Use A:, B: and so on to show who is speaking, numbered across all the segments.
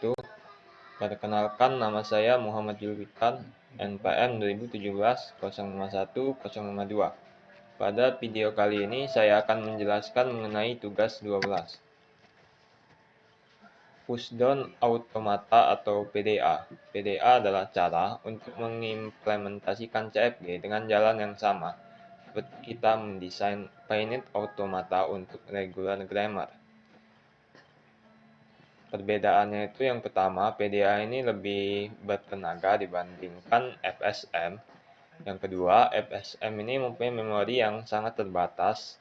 A: wabarakatuh. Perkenalkan, nama saya Muhammad Julfiqar, NPM 2017-051-052. Pada video kali ini saya akan menjelaskan mengenai tugas 12. Pushdown Automata atau PDA. PDA adalah cara untuk mengimplementasikan CFG dengan jalan yang sama, seperti kita mendesain finite automata untuk regular grammar. Perbedaannya itu yang pertama, PDA ini lebih bertenaga dibandingkan FSM. Yang kedua, FSM ini mempunyai memori yang sangat terbatas,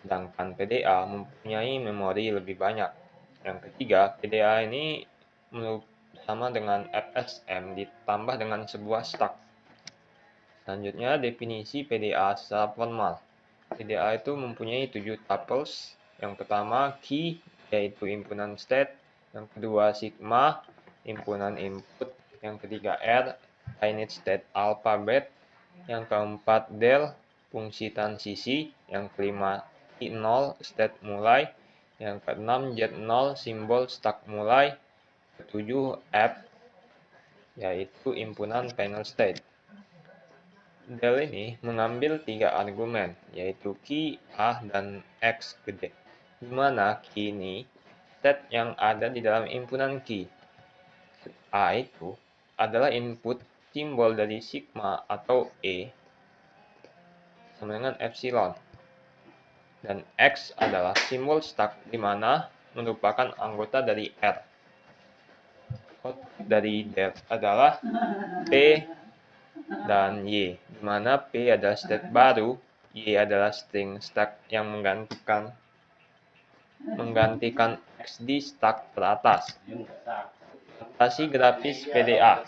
A: sedangkan PDA mempunyai memori lebih banyak. Yang ketiga, PDA ini sama dengan FSM ditambah dengan sebuah stack. Selanjutnya, definisi PDA secara formal. PDA itu mempunyai 7 tuples. Yang pertama, key, yaitu himpunan state. Yang kedua, sigma, himpunan input. Yang ketiga, R, init state alphabet. Yang keempat, del, fungsi transisi. Yang kelima, I0, state mulai. Yang keenam, Z0, simbol start mulai. Ketujuh, F, yaitu himpunan final state. Del ini mengambil 3 argumen, yaitu key, A, dan X gede, di mana key ini state yang ada di dalam himpunan key. A itu adalah input simbol dari sigma atau E sama dengan epsilon. Dan X adalah simbol start di mana merupakan anggota dari R. Output dari del adalah P dan Y, di mana P adalah state baru, Y adalah string stack yang menggantikan X di stack teratas. Notasi grafis PDA.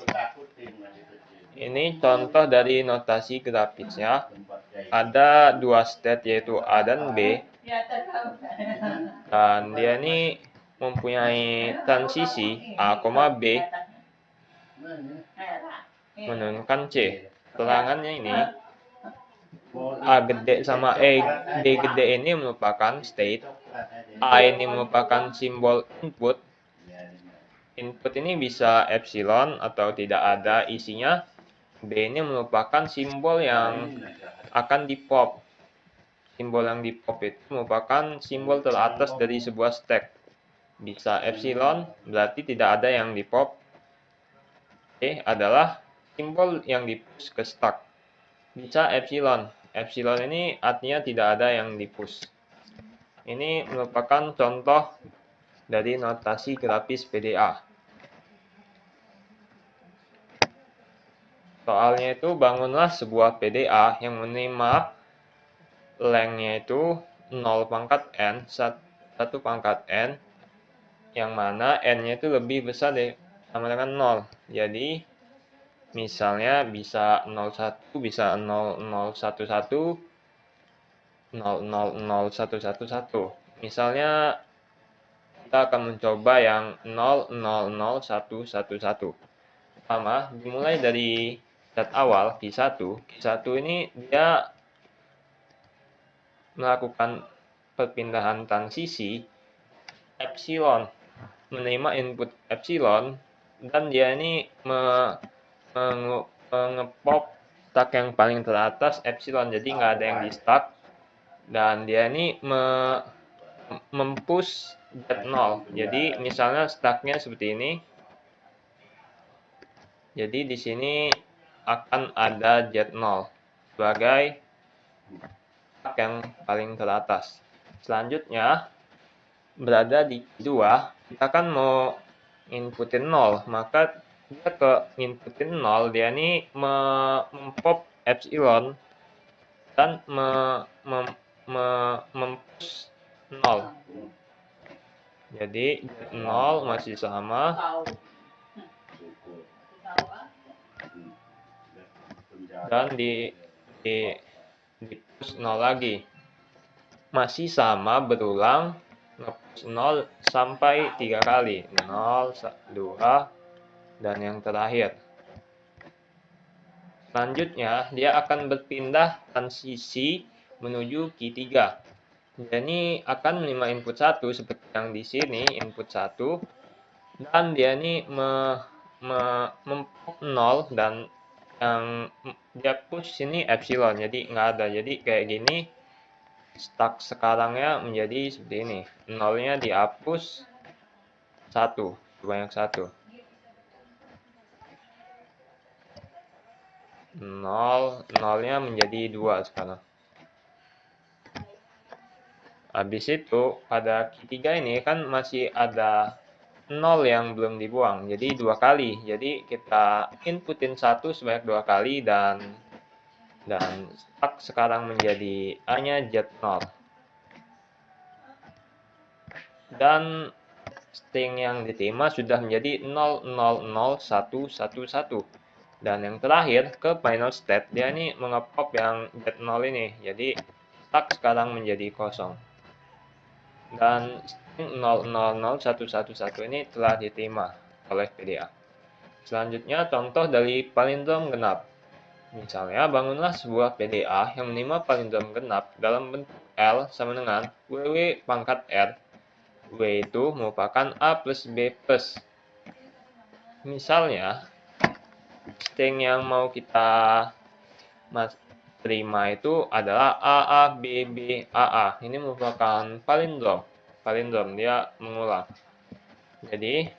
A: Ini contoh dari notasi grafisnya. Ada 2 state yaitu A dan B. Dan dia ini mempunyai transisi A, B menurunkan C. Terangannya ini A gede sama B gede ini merupakan state. A ini merupakan simbol input. Input ini bisa epsilon atau tidak ada isinya. B ini merupakan simbol yang akan di-pop. Simbol yang di-pop itu merupakan simbol teratas dari sebuah stack. Bisa epsilon, berarti tidak ada yang di-pop. E adalah simbol yang di-push ke stack. Bisa epsilon. Epsilon ini artinya tidak ada yang di-push. Ini merupakan contoh dari notasi grafis PDA. Soalnya itu, bangunlah sebuah PDA yang menerima length-nya itu 0 pangkat n, 1 pangkat n, yang mana n-nya itu lebih besar dari sama dengan 0. Jadi, misalnya bisa 01, bisa 0011, 000111. Misalnya, kita akan mencoba yang 000111. Pertama, dimulai dari stat awal Q1. Q1 ini dia melakukan perpindahan transisi epsilon, menerima input epsilon, dan dia ini mengepop stack yang paling teratas epsilon, jadi nggak ada yang di stack, dan dia ini mempush Z0. Jadi misalnya stacknya seperti ini. Jadi di sini akan ada Z0 sebagai stack yang paling teratas. Selanjutnya berada di Q2, kita kan mau inputin 0, maka dia ke inputin 0, dia ini mempop epsilon dan mempush 0. Jadi 0 masih sama. Dan di push 0 lagi. Masih sama, berulang, nge-push 0 sampai 3 kali. 0, 2, dan yang terakhir. Selanjutnya, dia akan berpindah transisi menuju Q3. Jadi akan menerima input 1 seperti yang di sini, input 1. dan dia ini mempop 0 dan yang dia push ini epsilon, jadi nggak ada. Jadi kayak gini, stuck sekarangnya menjadi seperti ini, nolnya dihapus 1, banyak 1, 0 nya menjadi 2 sekarang. Habis itu pada Q3 ini kan masih ada 0 yang belum dibuang, jadi 2 kali. Jadi kita inputin 1 sebanyak 2 kali dan stuck sekarang menjadi A-nya Z0. Dan string yang diterima sudah menjadi 0000111. Dan yang terakhir ke final state, dia ini mengepop yang Z0 ini. Jadi stuck sekarang menjadi kosong. Dan string 0001111 ini telah diterima oleh PDA. Selanjutnya contoh dari palindrom genap. Misalnya, bangunlah sebuah PDA yang menerima palindrom genap dalam bentuk L sama dengan WW pangkat R. W itu merupakan A plus B plus. Misalnya, string yang mau kita terima itu adalah AA. Ini merupakan palindrom. Palindrom, dia mengulang. Jadi,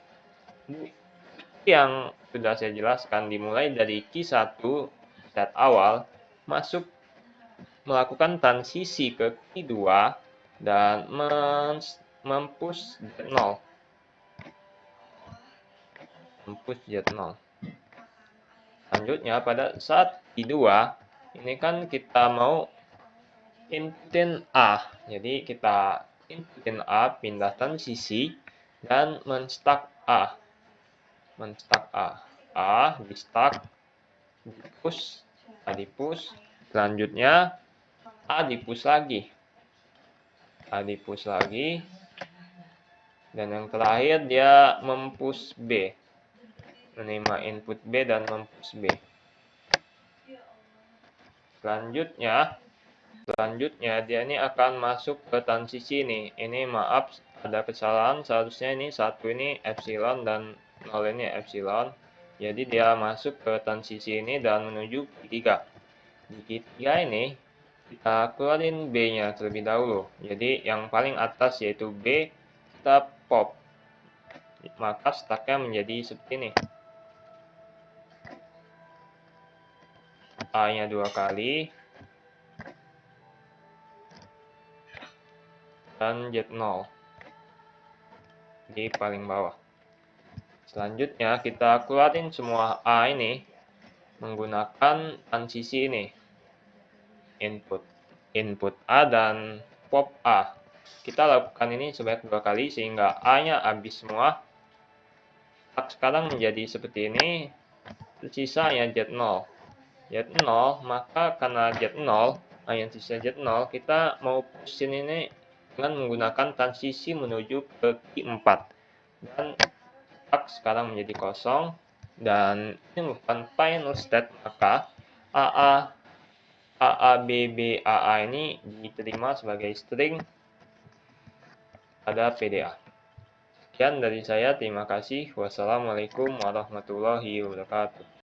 A: yang sudah saya jelaskan dimulai dari Q1 set awal, masuk melakukan transisi ke Q2 dan mempush Z0. Selanjutnya pada saat Q2 ini kan kita mau inputin A. Jadi kita inputin A, pindah transisi dan menstuck A. A di stuck, di push, A di push. Selanjutnya A di push lagi. Dan yang terakhir dia mempush B. Menerima input B dan mempush B. Selanjutnya dia ini akan masuk ke transisi ini. Ini maaf ada kesalahan, seharusnya ini 1 ini epsilon dan 0 ini epsilon. Jadi dia masuk ke transisi ini dan menuju Q3. Di Q3 ini kita keluarin B-nya terlebih dahulu. Jadi yang paling atas yaitu B, kita pop. Maka stacknya menjadi seperti ini. A-nya 2 kali. Dan Z0 di paling bawah. Selanjutnya kita keluarin semua A ini menggunakan transisi ini. Input A dan pop A. Kita lakukan ini sebanyak 2 kali sehingga A-nya habis semua. Sekarang menjadi seperti ini. Sisanya Z0. Maka karena Z0, yang sisa Z0, kita mau pushin ini dengan menggunakan transisi menuju ke Q4. Dan sekarang menjadi kosong. Dan ini merupakan final state, maka AA ini diterima sebagai string pada PDA. Sekian dari saya, terima kasih. Wassalamualaikum warahmatullahi wabarakatuh.